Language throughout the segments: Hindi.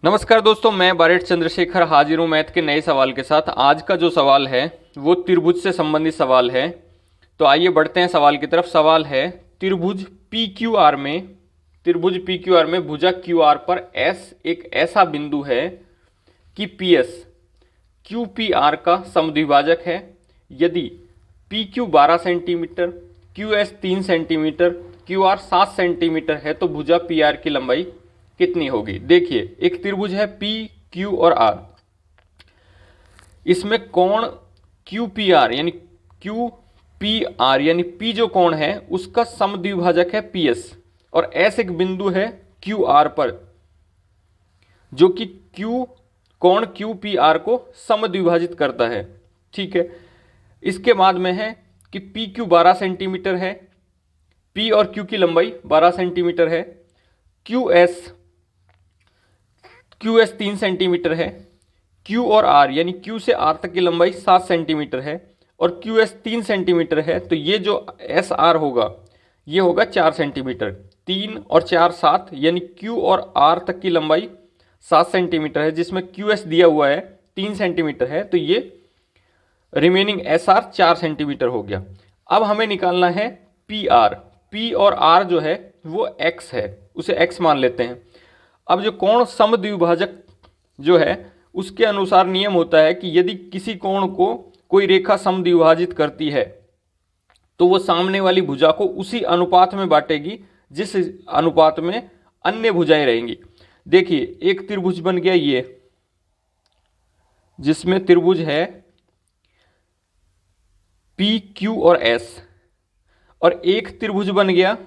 नमस्कार दोस्तों, मैं बारेट चंद्रशेखर हाजिर हूँ मैथ के नए सवाल के साथ। आज का जो सवाल है वो त्रिभुज से संबंधित सवाल है। तो आइए बढ़ते हैं सवाल की तरफ। सवाल है त्रिभुज पी क्यू आर में भुजा क्यू आर पर एस एक ऐसा बिंदु है कि P S Q P R का समद्विभाजक है। यदि P Q 12 centimetre, Q S 3 centimetre, Q R 7 centimetre है तो भुजा पी आर की लंबाई कितनी होगी। देखिए, एक त्रिभुज है पी क्यू और आर, इसमें कोण क्यू पी आर यानी पी जो कोण है उसका समद्विभाजक है पी एस, और एस एक बिंदु है क्यू आर पर जो कि कोण क्यू पी आर को समद्विभाजित करता है। ठीक है, इसके बाद में है कि पी क्यू 12 सेंटीमीटर है, पी और क्यू की लंबाई 12 सेंटीमीटर है, क्यू एस 3 सेंटीमीटर है, क्यू और आर यानी क्यू से आर तक की लंबाई 7 सेंटीमीटर है और क्यू एस 3 सेंटीमीटर है। तो ये जो एस आर होगा ये होगा 4 सेंटीमीटर। 3 और 4 7 यानी क्यू और आर तक की लंबाई 7 सेंटीमीटर है, जिसमें क्यू एस दिया हुआ है 3 सेंटीमीटर है, तो ये रिमेनिंग एस आर 4 सेंटीमीटर हो गया। अब हमें निकालना है पी आर। पी और आर जो है वो एक्स है, उसे एक्स मान लेते हैं। अब जो कोण समद्विभाजक जो है उसके अनुसार नियम होता है कि यदि किसी कोण को कोई रेखा समद्विभाजित करती है तो वो सामने वाली भुजा को उसी अनुपात में बांटेगी जिस अनुपात में अन्य भुजाएं रहेंगी। देखिए, एक त्रिभुज बन गया ये, जिसमें त्रिभुज है पी क्यू और एस, और एक त्रिभुज बन गया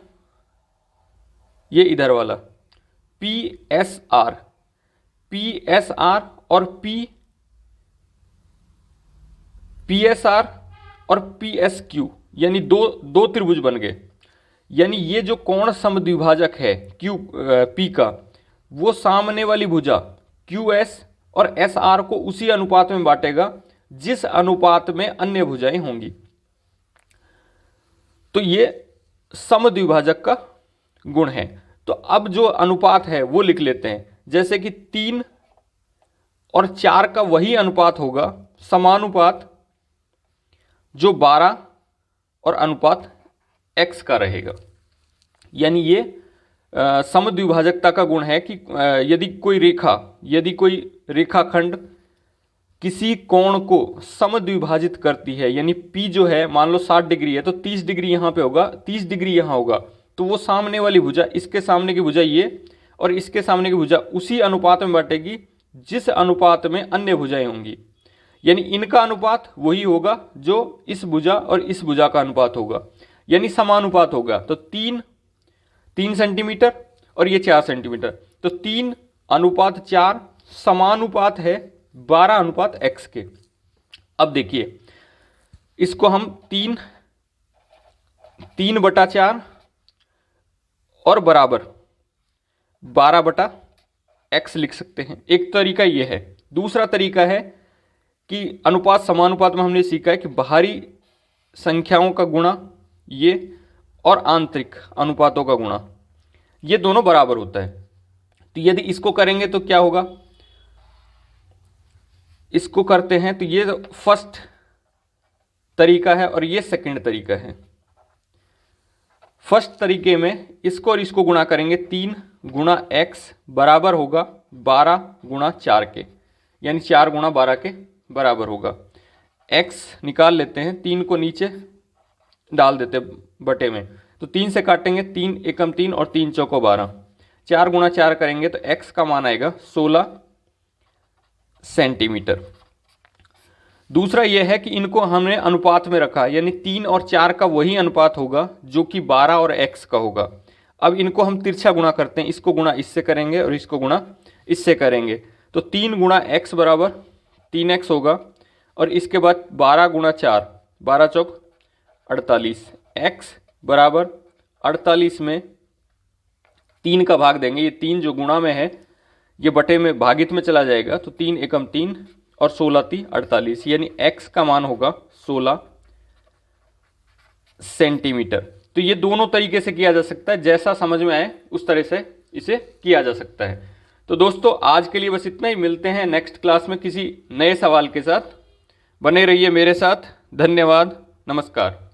ये इधर वाला पी एस आर और पी एस आर और पी एस क्यू, यानी दो त्रिभुज बन गए। यानी ये जो कोण समद्विभाजक है क्यू पी का, वो सामने वाली भुजा क्यू एस और एस आर को उसी अनुपात में बांटेगा जिस अनुपात में अन्य भुजाएं होंगी। तो ये समद्विभाजक का गुण है। तो अब जो अनुपात है वो लिख लेते हैं, जैसे कि 3 और 4 का वही अनुपात होगा, समानुपात जो 12 और अनुपात x का रहेगा। यानी ये समद्विभाजकता का गुण है कि यदि कोई रेखाखंड किसी कोण को समद्विभाजित करती है, यानी P जो है मान लो 60 डिग्री है तो 30 डिग्री यहाँ पे होगा, 30 डिग्री यहाँ होगा, तो वो सामने वाली भुजा, इसके सामने की भुजा ये और इसके सामने की भुजा उसी अनुपात में बांटेगी जिस अनुपात में अन्य भुजाएं होंगी। यानी इनका अनुपात वही होगा जो इस भुजा और इस भुजा का अनुपात होगा, यानी समानुपात होगा। तो 3 सेंटीमीटर और ये 4 सेंटीमीटर, तो 3:4 समानुपात है 12:x के। अब देखिए, इसको हम 3/4 और बराबर 12/x लिख सकते हैं। एक तरीका ये है। दूसरा तरीका है कि अनुपात समानुपात में हमने सीखा है कि बाहरी संख्याओं का गुणा ये और आंतरिक अनुपातों का गुणा ये दोनों बराबर होता है। तो यदि इसको करेंगे तो क्या होगा, इसको करते हैं तो ये फर्स्ट तरीका है और ये सेकंड तरीका है। फर्स्ट तरीके में इसको और इसको गुणा करेंगे, 3 गुणा x बराबर होगा 12 गुणा 4 के, यानी 4 गुणा 12 के बराबर होगा। x निकाल लेते हैं, 3 को नीचे डाल देते बटे में, तो 3 से काटेंगे, 3 एकम 3 और 3 चौको 12, 4 गुणा 4 करेंगे तो x का मान आएगा 16 सेंटीमीटर। दूसरा यह है कि इनको हमने अनुपात में रखा, यानी 3 और 4 का वही अनुपात होगा जो कि 12 और x का होगा। अब इनको हम तिरछा गुणा करते हैं, इसको गुणा इससे करेंगे और इसको गुणा इससे करेंगे, तो 3 गुणा x बराबर 3x होगा, और इसके बाद 12 गुणा 4, 12 चौक 48, x बराबर 48 में 3 का भाग देंगे, ये 3 जो गुणा में है ये बटे में भागित में चला जाएगा, तो 3 एकम 3 और 16 3 48, यानी x का मान होगा 16 सेंटीमीटर। तो ये दोनों तरीके से किया जा सकता है, जैसा समझ में आए उस तरह से इसे किया जा सकता है। तो दोस्तों आज के लिए बस इतना ही, मिलते हैं नेक्स्ट क्लास में किसी नए सवाल के साथ। बने रहिए मेरे साथ। धन्यवाद, नमस्कार।